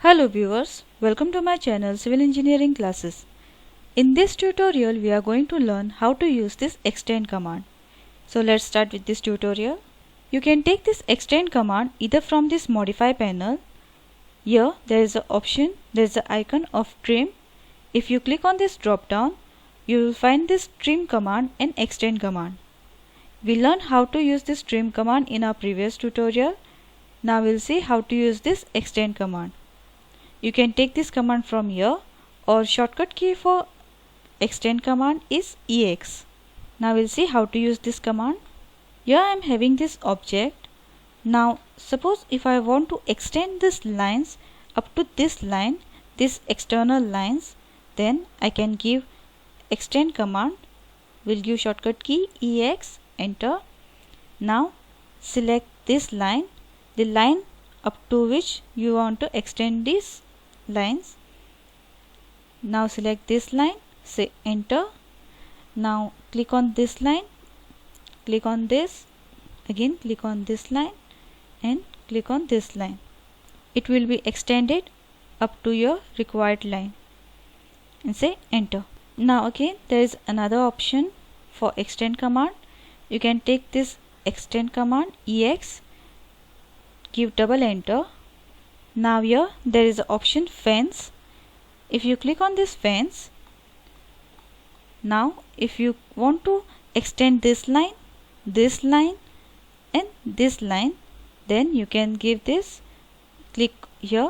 Hello viewers, welcome to my channel Civil Engineering Classes. In this tutorial we are going to learn how to use this extend command. So let's start with this tutorial. You can take this extend command either from this modify panel. Here there is an option, there is the icon of trim. If you click on this drop down, you will find this trim command and extend command. We learned how to use this trim command in our previous tutorial. Now we'll see how to use this extend command. You can take this command from here, or shortcut key for extend command is EX. Now we'll see how to use this command. Here I am having this object. Now suppose if I want to extend this lines up to this line, this external lines, then I can give extend command. We'll give shortcut key EX, enter. Now select this line, the line up to which you want to extend these lines. Now select this line, say enter. Now click on this line, click on this, again click on this line and click on this line. It will be extended up to your required line and say enter. Now again there is another option for extend command. You can take this extend command EX, give double enter. Now here there is an option fence. If you click on this fence, now if you want to extend this line and this line, then you can give this, click here,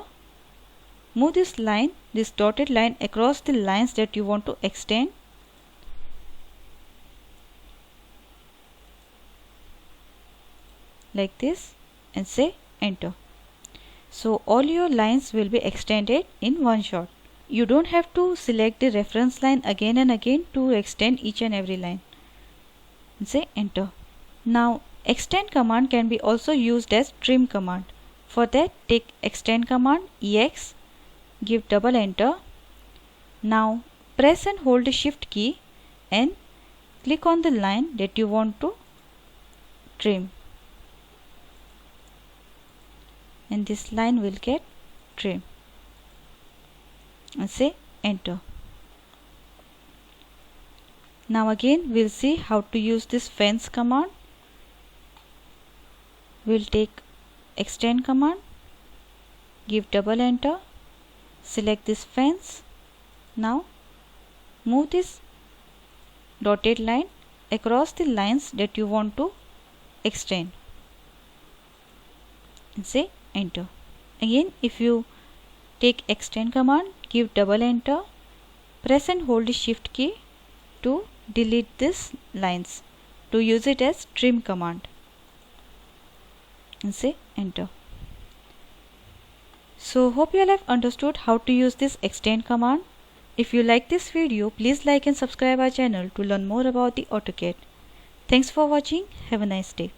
move this line, this dotted line across the lines that you want to extend. Like this and say enter. So all your lines will be extended in one shot. You don't have to select the reference line again and again to extend each and every line. And say enter. Now extend command can be also used as trim command. For that, take extend command EX, give double enter. Now press and hold the shift key and click on the line that you want to trim. And this line will get trim and say enter. Now again we'll see how to use this fence command. We'll take extend command, give double enter, select this fence. Now move this dotted line across the lines that you want to extend and say enter. Again if you take extend command, give double enter, press and hold the shift key to delete these lines, to use it as trim command and say enter. So hope you all have understood how to use this extend command. If you like this video, please like and subscribe our channel to learn more about the AutoCAD. Thanks for watching. Have a nice day.